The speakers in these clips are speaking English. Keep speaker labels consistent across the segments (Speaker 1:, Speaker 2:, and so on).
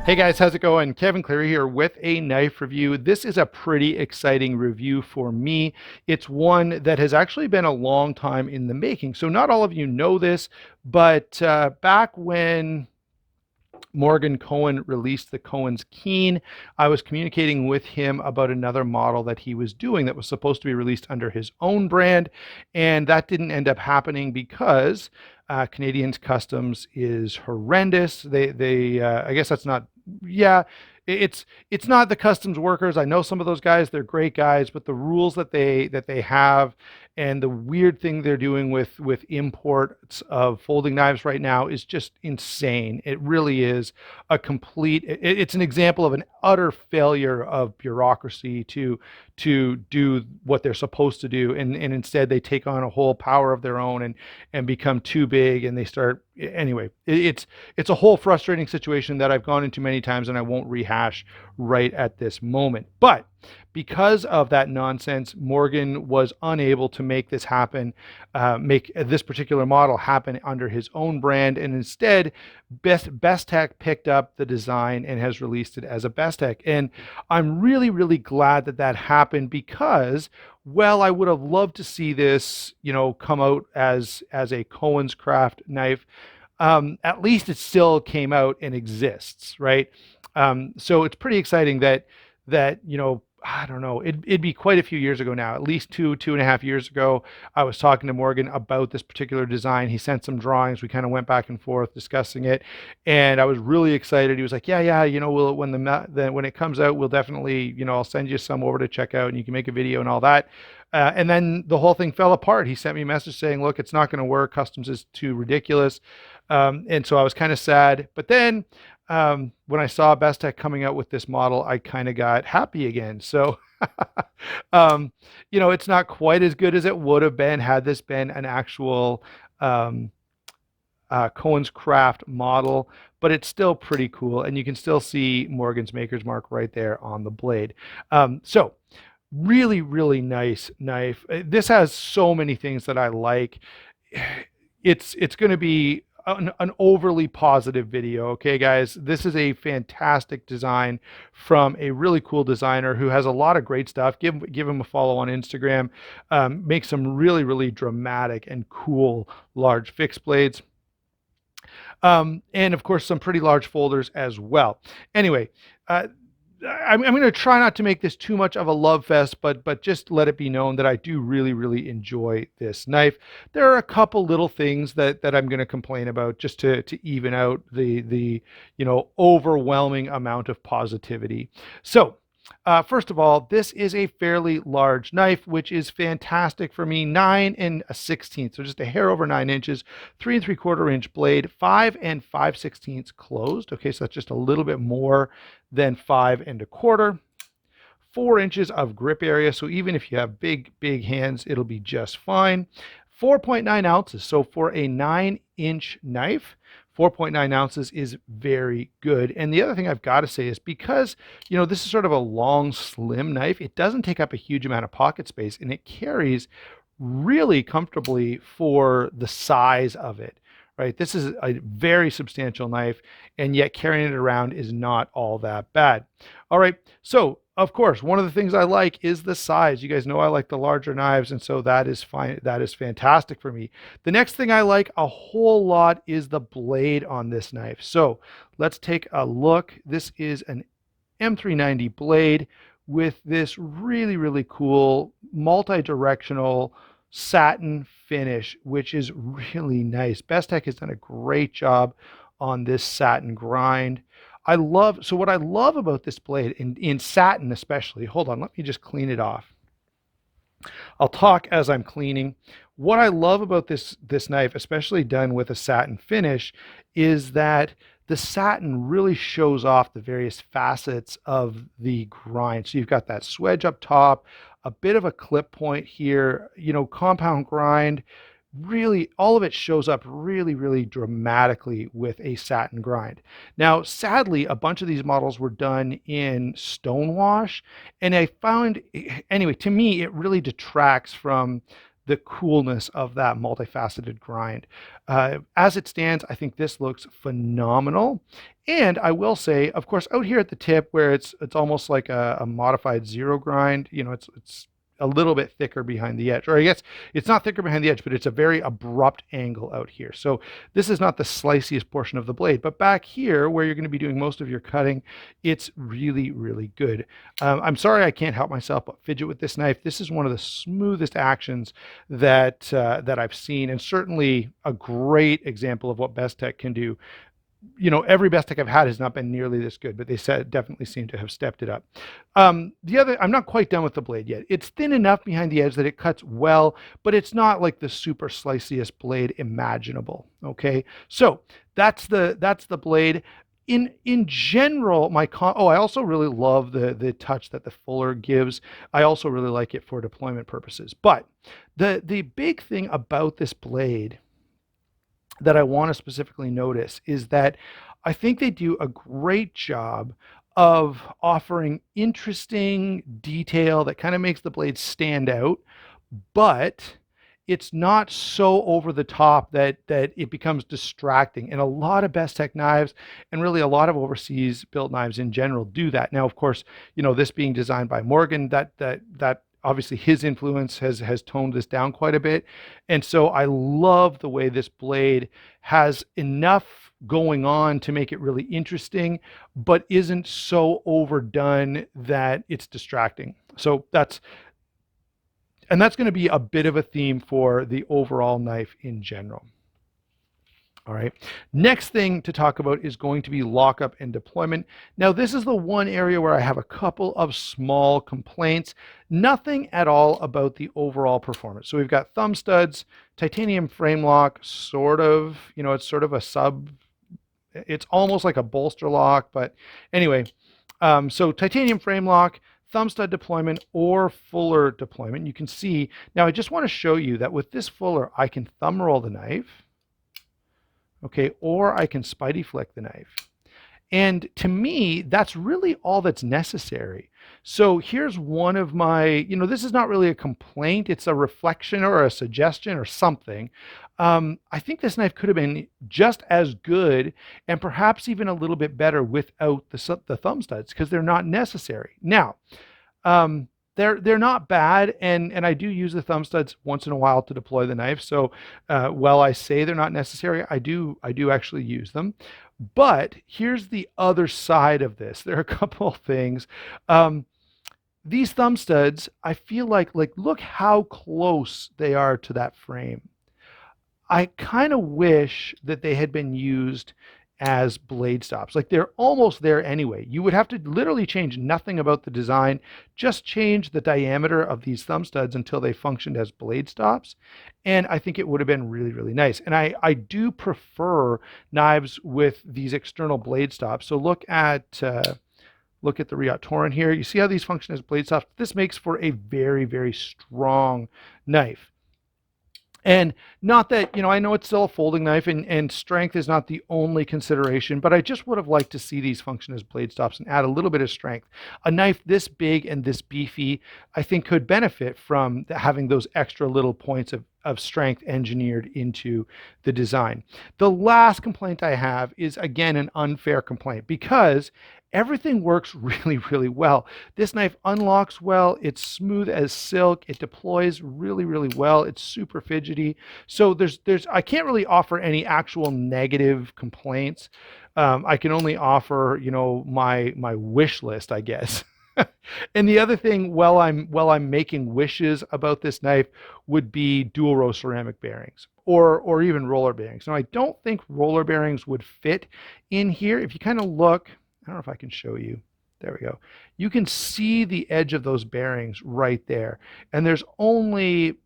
Speaker 1: Hey guys, how's it going? Kevin Cleary here with a knife review. This is a pretty exciting review for me. It's one that has actually been a long time in the making. So not all of you know this, but back when Morgan Koen released the Koens Keen, I was communicating with him about another model that he was doing that was supposed to be released under his own brand, and that didn't end up happening because Canadian customs is horrendous. I guess that's not, yeah, it's not the customs workers. I know some of those guys; they're great guys, but the rules that they have and the weird thing they're doing with imports of folding knives right now is just insane. It really is a complete. It's an example of an utter failure of bureaucracy to do what they're supposed to do, and instead they take on a whole power of their own and become too big, and they start anyway. It's a whole frustrating situation that I've gone into many times, and I won't rehash right at this moment. But because of that nonsense, Morgan was unable to make this happen, make this particular model happen under his own brand, and instead, Bestech picked up the design and has released it as a Bestech. And I'm really, really glad that that happened because, well, I would have loved to see this, come out as a Koens craft knife. At least it still came out and exists, right? So it's pretty exciting that I don't know, it'd be quite a few years ago now, at least 2.5 years ago. I was talking to Morgan about this particular design. He sent some drawings. We kind of went back and forth discussing it, and I was really excited. He was like, yeah, we'll when it comes out, we'll definitely, I'll send you some over to check out, and you can make a video and all that. And then the whole thing fell apart. He sent me a message saying, look, it's not going to work. Customs is too ridiculous. And so I was kind of sad. But then when I saw Bestech coming out with this model, I kind of got happy again. So, it's not quite as good as it would have been had this been an actual Koens Craft model, but it's still pretty cool. And you can still see Morgan's Maker's Mark right there on the blade. So really, really nice knife. This has so many things that I like. It's going to be an overly positive video. Okay, guys, this is a fantastic design from a really cool designer who has a lot of great stuff. Give him a follow on Instagram. Make some really, really dramatic and cool large fixed blades. And of course, some pretty large folders as well. Anyway, I'm going to try not to make this too much of a love fest, but just let it be known that I do really, really enjoy this knife. There are a couple little things that I'm going to complain about just to even out the overwhelming amount of positivity. So first of all, this is a fairly large knife, which is fantastic for me. 9 1/16, so just a hair over 9 inches, 3 3/4 inch blade, 5 5/16 closed. Okay, so that's just a little bit more than 5 1/4. 4 inches of grip area, so even if you have big hands, it'll be just fine. 4.9 ounces, so for a 9-inch knife, 4.9 ounces is very good. And the other thing I've got to say is because, this is sort of a long, slim knife, it doesn't take up a huge amount of pocket space, and it carries really comfortably for the size of it, right? This is a very substantial knife, and yet carrying it around is not all that bad. All right, so of course, one of the things I like is the size. You guys know I like the larger knives, and so that is fine. That is fantastic for me. The next thing I like a whole lot is the blade on this knife. So let's take a look. This is an M390 blade with this really, really cool multi-directional satin finish, which is really nice. Bestech has done a great job on this satin grind. What I love about this blade, in satin especially, hold on, let me just clean it off. I'll talk as I'm cleaning. What I love about this knife, especially done with a satin finish, is that the satin really shows off the various facets of the grind. So you've got that swedge up top, a bit of a clip point here, compound grind. Really, all of it shows up really, really dramatically with a satin grind. Now, sadly, a bunch of these models were done in stonewash, and I found, anyway, to me, it really detracts from the coolness of that multifaceted grind. As it stands, I think this looks phenomenal. And I will say, of course, out here at the tip where it's almost like a modified zero grind, it's a little bit thicker behind the edge, or I guess it's not thicker behind the edge, but it's a very abrupt angle out here. So this is not the sliciest portion of the blade, but back here where you're going to be doing most of your cutting, it's really, really good. I'm sorry I can't help myself but fidget with this knife. This is one of the smoothest actions that I've seen, and certainly a great example of what Bestech can do. Every Bestech I've had has not been nearly this good, but they definitely seem to have stepped it up. I'm not quite done with the blade yet. It's thin enough behind the edge that it cuts well, but it's not like the super sliciest blade imaginable. Okay, so that's the blade. In general, I also really love the touch that the fuller gives. I also really like it for deployment purposes. But the big thing about this blade that I want to specifically notice is that I think they do a great job of offering interesting detail that kind of makes the blade stand out, but it's not so over the top that it becomes distracting. And a lot of Bestech knives, and really a lot of overseas built knives in general, do that. Now, of course, this being designed by Morgan, that obviously his influence has toned this down quite a bit. And so I love the way this blade has enough going on to make it really interesting, but isn't so overdone that it's distracting. So that's going to be a bit of a theme for the overall knife in general. All right. Next thing to talk about is going to be lockup and deployment. Now, this is the one area where I have a couple of small complaints. Nothing at all about the overall performance. So we've got thumb studs, titanium frame lock, sort of, it's sort of a it's almost like a bolster lock, but anyway, so titanium frame lock, thumb stud deployment, or fuller deployment. You can see, now I just want to show you that with this fuller, I can thumb roll the knife. Okay, or I can spidey flick the knife. And to me, that's really all that's necessary. So here's one of my, this is not really a complaint, it's a reflection or a suggestion or something. I think this knife could have been just as good and perhaps even a little bit better without the thumb studs, because they're not necessary. Now, they're not bad, and I do use the thumb studs once in a while to deploy the knife. So while I say they're not necessary, I do actually use them. But here's the other side of this. There are a couple of things. These thumb studs, I feel like look how close they are to that frame. I kind of wish that they had been used as blade stops. Like, they're almost there anyway. You would have to literally change nothing about the design, just change the diameter of these thumb studs until they functioned as blade stops. And I think it would have been really, really nice. And I do prefer knives with these external blade stops. So look at the Riot Torrent here. You see how these function as blade stops? This makes for a very, very strong knife. And not that, I know it's still a folding knife, and strength is not the only consideration, but I just would have liked to see these function as blade stops and add a little bit of strength. A knife this big and this beefy, I think, could benefit from having those extra little points of strength engineered into the design. The last complaint I have is, again, an unfair complaint, because everything works really, really well. This knife unlocks well. It's smooth as silk. It deploys really, really well. It's super fidgety. So I can't really offer any actual negative complaints. I can only offer, my wish list, I guess. And the other thing, while I'm making wishes about this knife, would be dual row ceramic bearings, or even roller bearings. Now, I don't think roller bearings would fit in here. If you kind of look, I don't know if I can show you. There we go. You can see the edge of those bearings right there. And there's only,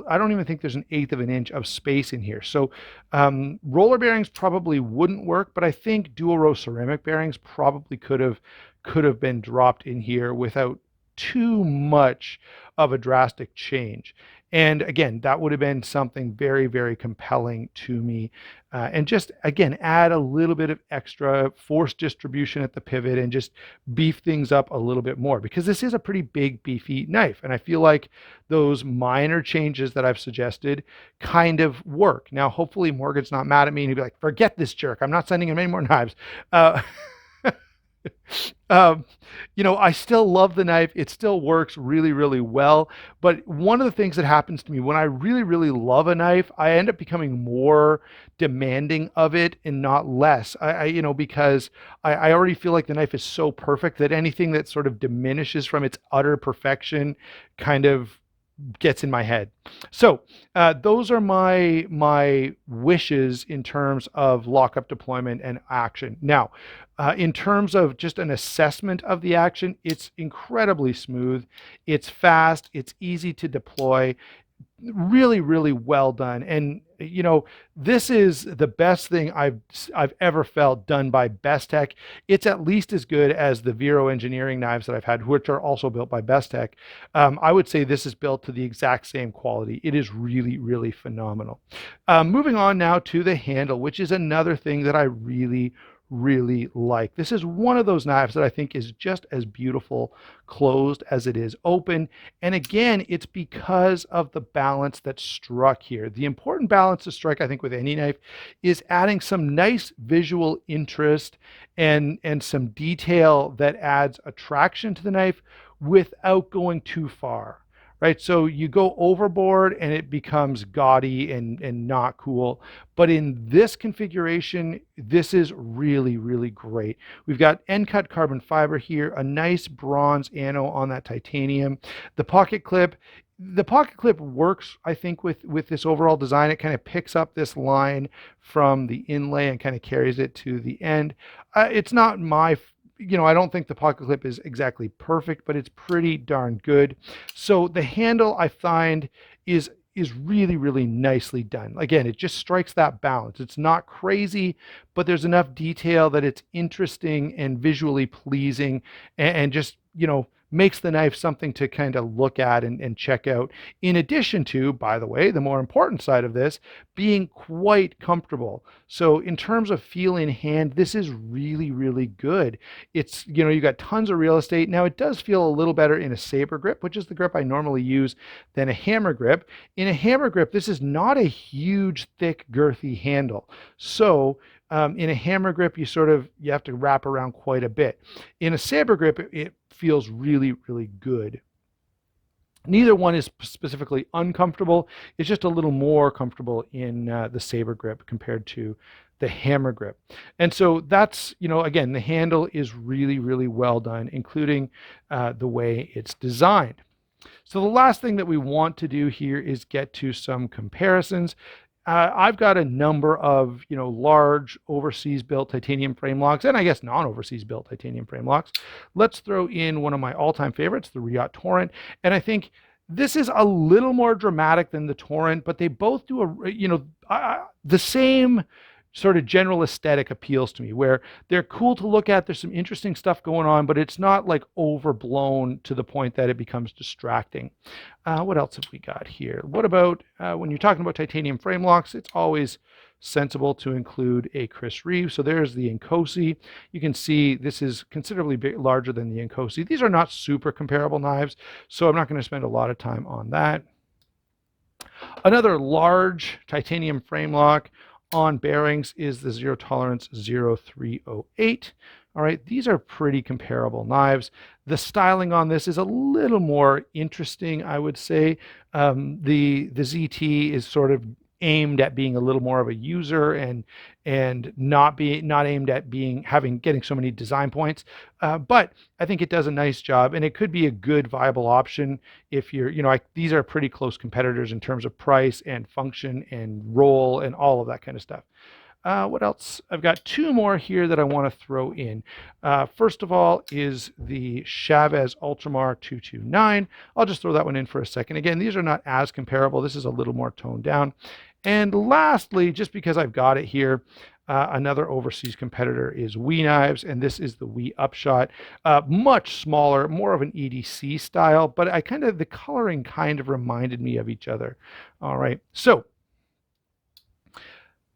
Speaker 1: I don't even think there's 1/8 of an inch of space in here. So roller bearings probably wouldn't work, but I think dual row ceramic bearings probably could have been dropped in here without too much of a drastic change. And again, that would have been something very, very compelling to me. And just again, add a little bit of extra force distribution at the pivot and just beef things up a little bit more, because this is a pretty big, beefy knife. And I feel like those minor changes that I've suggested kind of work. Now, hopefully Morgan's not mad at me and he'll be like, forget this jerk, I'm not sending him any more knives. Uh, um, I still love the knife. It still works really, really well. But one of the things that happens to me when I really, really love a knife, I end up becoming more demanding of it and not less. Because I already feel like the knife is so perfect that anything that sort of diminishes from its utter perfection kind of gets in my head. So those are my wishes in terms of lockup deployment and action. Now, in terms of just an assessment of the action, it's incredibly smooth. It's fast. It's easy to deploy. Really, really well done. And this is the best thing I've ever felt done by Bestech. It's at least as good as the Vero engineering knives that I've had, which are also built by Bestech. I would say this is built to the exact same quality. It is really, really phenomenal. Moving on now to the handle, which is another thing that I really like. This is one of those knives that I think is just as beautiful closed as it is open. And again, it's because of the balance that's struck here. The important balance to strike, I think, with any knife is adding some nice visual interest and some detail that adds attraction to the knife without going too far. Right, so you go overboard and it becomes gaudy and not cool. But in this configuration, this is really, really great. We've got end cut carbon fiber here, a nice bronze ano on that titanium. The pocket clip works, I think, with this overall design. It kind of picks up this line from the inlay and kind of carries it to the end. It's not my I don't think the pocket clip is exactly perfect, but it's pretty darn good. So the handle, I find, is really, really nicely done. Again, it just strikes that balance. It's not crazy, but there's enough detail that it's interesting and visually pleasing, and just, makes the knife something to kind of look at and check out. In addition to, by the way, the more important side of this, being quite comfortable. So in terms of feel in hand, this is really, really good. It's, you got tons of real estate. Now it does feel a little better in a saber grip, which is the grip I normally use, than a hammer grip. In a hammer grip, this is not a huge, thick, girthy handle. So in a hammer grip, you have to wrap around quite a bit. In a saber grip, it feels really, really good. Neither one is specifically uncomfortable. It's just a little more comfortable in the saber grip compared to the hammer grip. And so that's, again, the handle is really, really well done, including the way it's designed. So the last thing that we want to do here is get to some comparisons. I've got a number of, large overseas built titanium frame locks, and I guess non-overseas built titanium frame locks. Let's throw in one of my all-time favorites, the Riot Torrent. And I think this is a little more dramatic than the Torrent, but they both do the same sort of general aesthetic appeals to me, where they're cool to look at. There's some interesting stuff going on, but it's not like overblown to the point that it becomes distracting. What else have we got here? What about when you're talking about titanium frame locks, it's always sensible to include a Chris Reeve. So there's the Inkosi. You can see this is considerably larger than the Inkosi. These are not super comparable knives, so I'm not going to spend a lot of time on that. Another large titanium frame lock on bearings is the Zero Tolerance 0308. All right, these are pretty comparable knives. The styling on this is a little more interesting, I would say. The ZT is sort of aimed at being a little more of a user and not aimed at getting so many design points. But I think it does a nice job, and it could be a good viable option if you're, these are pretty close competitors in terms of price and function and roll and all of that kind of stuff. What else? I've got two more here that I want to throw in. First of all is the Chavez Ultramar 229. I'll just throw that one in for a second. Again, these are not as comparable. This is a little more toned down. And lastly, just because I've got it here, Another overseas competitor is We Knives, and this is the We Upshot. Much smaller, more of an EDC style, but the coloring kind of reminded me of each other. All right, so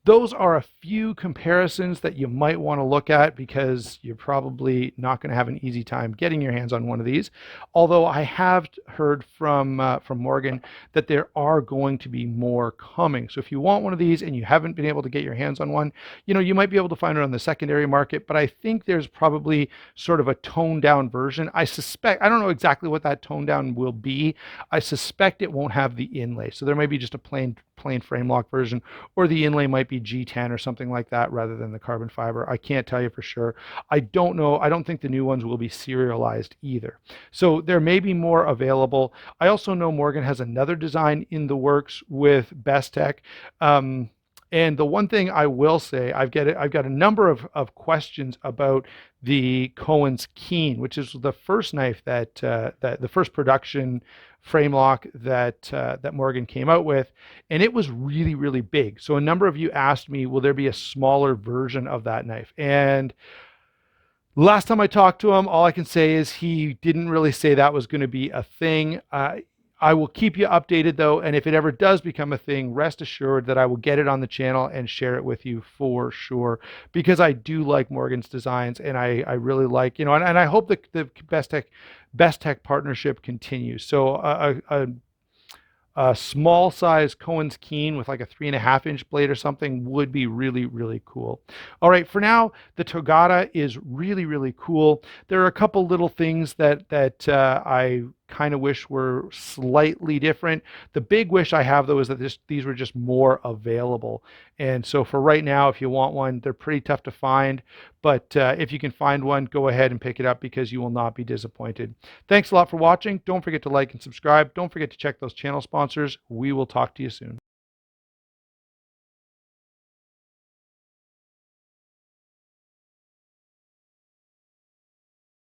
Speaker 1: those are a few comparisons that you might want to look at because you're probably not going to have an easy time getting your hands on one of these. Although I have heard from Morgan that there are going to be more coming. So if you want one of these and you haven't been able to get your hands on one, you might be able to find it on the secondary market. But I think there's probably sort of a toned down version. I don't know exactly what that toned down will be. I suspect it won't have the inlay. So there may be just a plain frame lock version, or the inlay might be G10 or something like that rather than the carbon fiber. I can't tell you for sure. I don't know. I don't think the new ones will be serialized either. So there may be more available. I also know Morgan has another design in the works with Bestech. And the one thing I will say, I've got a number of questions about the Koens Keen, which is the first knife that the first production frame lock that Morgan came out with, and it was really, really big. So a number of you asked me, will there be a smaller version of that knife? And last time I talked to him, all I can say is he didn't really say that was going to be a thing. I will keep you updated though, and if it ever does become a thing, rest assured that I will get it on the channel and share it with you for sure, because I do like Morgan's designs, and I really like, and I hope that the Bestech partnership continues. So a small size Koens Keen with like a 3.5-inch blade or something would be really, really cool. All right, for now, the Togatta is really, really cool. There are a couple little things that I kind of wish were slightly different. The big wish I have though is that these were just more available. And so for right now, if you want one, they're pretty tough to find. But if you can find one, go ahead and pick it up because you will not be disappointed. Thanks a lot for watching. Don't forget to like and subscribe. Don't forget to check those channel sponsors. We will talk to you soon.